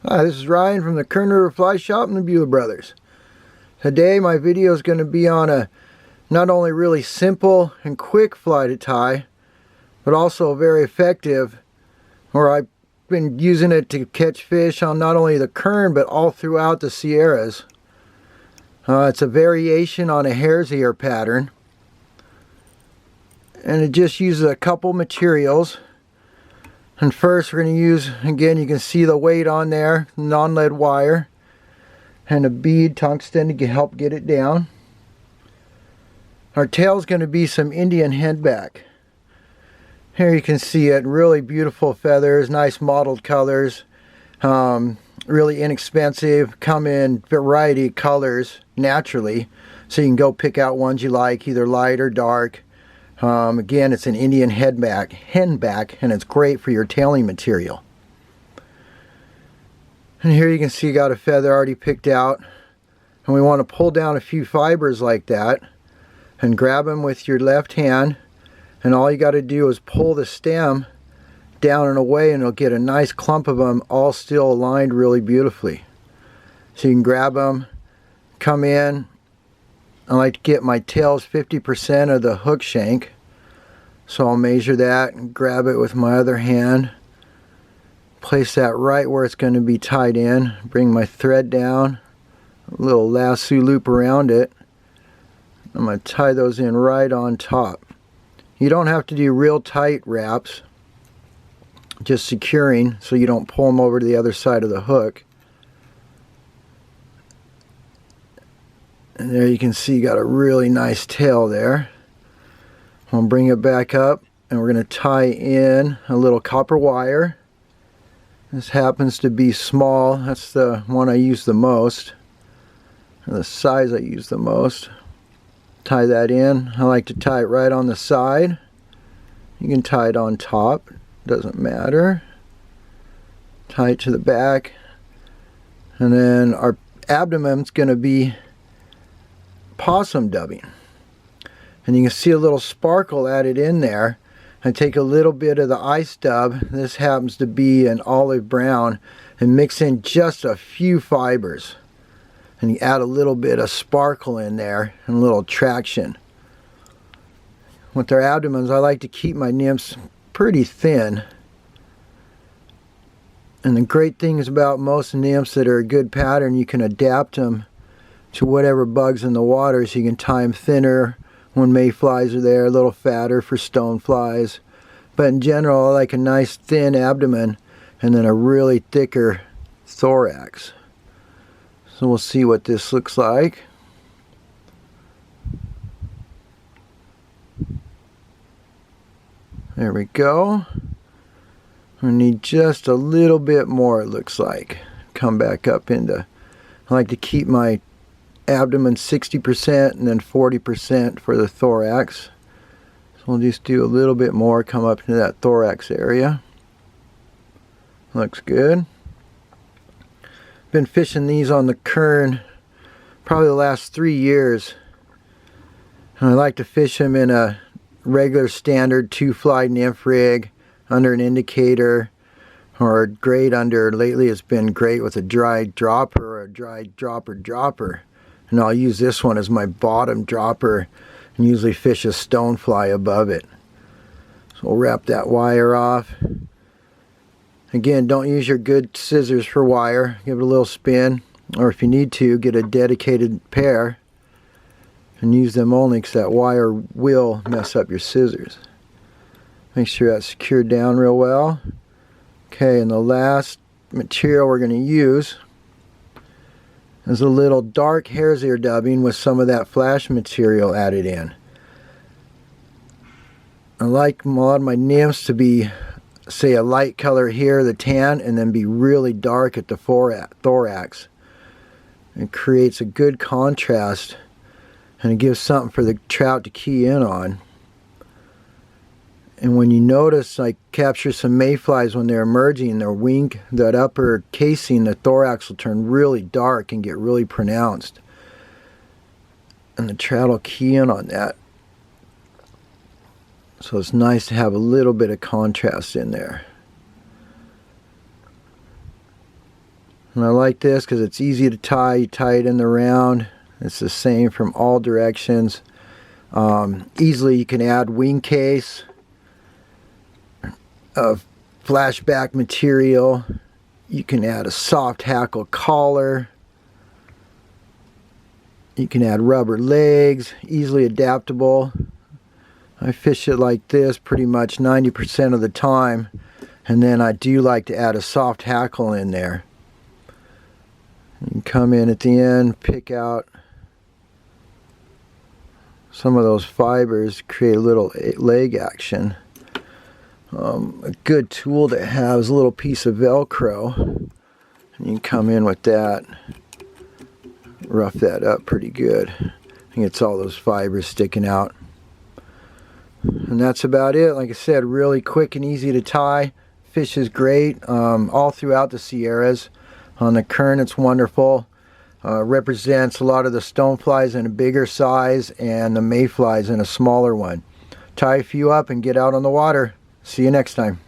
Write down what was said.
Hi, this is Ryan from the Kern River Fly Shop and the Buhler Brothers. Today my video is going to be on a not only really simple and quick fly to tie, but also very effective, where I've been using it to catch fish on not only the Kern but all throughout the Sierras. It's a variation on a hare's ear pattern, and it just uses a couple materials. And first we're going to use, again, you can see the weight on there, non-lead wire, and a bead tungsten to help get it down. Our tail is going to be some Indian henback. Here you can see it, really beautiful feathers, nice mottled colors, really inexpensive, come in variety of colors naturally, so you can go pick out ones you like, either light or dark. Again, it's an Indian henback, and it's great for your tailing material. And here you can see you got a feather already picked out, and we want to pull down a few fibers like that and grab them with your left hand, and all you got to do is pull the stem down and away, and you'll get a nice clump of them all still aligned really beautifully. So you can grab them, come in. I like to get my tails 50% of the hook shank, so I'll measure that and grab it with my other hand, place that right where it's going to be tied in, bring my thread down, a little lasso loop around it. I'm going to tie those in right on top. You don't have to do real tight wraps, just securing so you don't pull them over to the other side of the hook. And there you can see you got a really nice tail there. I'll bring it back up, and we're going to tie in a little copper wire. This happens to be small. That's the one I use the most, the size I use the most. Tie that in. I like to tie it right on the side. You can tie it on top, doesn't matter. Tie it to the back, and then our abdomen's going to be possum dubbing, and you can see a little sparkle added in there. I take a little bit of the ice dub, this happens to be an olive brown, and mix in just a few fibers, and you add a little bit of sparkle in there and a little traction. With their abdomens, I like to keep my nymphs pretty thin, and the great thing is about most nymphs that are a good pattern, you can adapt them to whatever bugs in the water, so you can tie them thinner when mayflies are there, a little fatter for stoneflies. But in general, I like a nice thin abdomen and then a really thicker thorax. So we'll see what this looks like. There we go. We need just a little bit more, it looks like. Come back up into, I like to keep my abdomen 60% and then 40% for the thorax. So we'll just do a little bit more, come up into that thorax area. Looks good. Been fishing these on the Kern probably the last 3 years. And I like to fish them in a regular standard 2-fly nymph rig under an indicator, or great under, lately it's been great with a dry dropper or a dry dropper. And I'll use this one as my bottom dropper and usually fish a stonefly above it. So we'll wrap that wire off. Again, don't use your good scissors for wire. Give it a little spin, or if you need to, get a dedicated pair and use them only, because that wire will mess up your scissors. Make sure that's secured down real well. Okay, and the last material we're going to use is a little dark hare's ear dubbing with some of that flash material added in. I like a lot of my nymphs to be, say, a light color here, the tan, and then be really dark at the thorax. It creates a good contrast, and it gives something for the trout to key in on. And when you notice, I capture some mayflies when they're emerging, their wing, that upper casing, the thorax will turn really dark and get really pronounced. And the trout will key in on that. So it's nice to have a little bit of contrast in there. And I like this because it's easy to tie. You tie it in the round. It's the same from all directions. Easily you can add wing case of flashback material. You can add a soft hackle collar. You can add rubber legs, easily adaptable. I fish it like this pretty much 90% of the time, and then I do like to add a soft hackle in there. You can come in at the end, pick out some of those fibers, create a little leg action. A good tool to have is a little piece of Velcro. You can come in with that, rough that up pretty good. I think it's all those fibers sticking out. And that's about it. Like I said, really quick and easy to tie. Fish is great all throughout the Sierras. On the Kern, it's wonderful. Represents a lot of the stoneflies in a bigger size and the mayflies in a smaller one. Tie a few up and get out on the water. See you next time.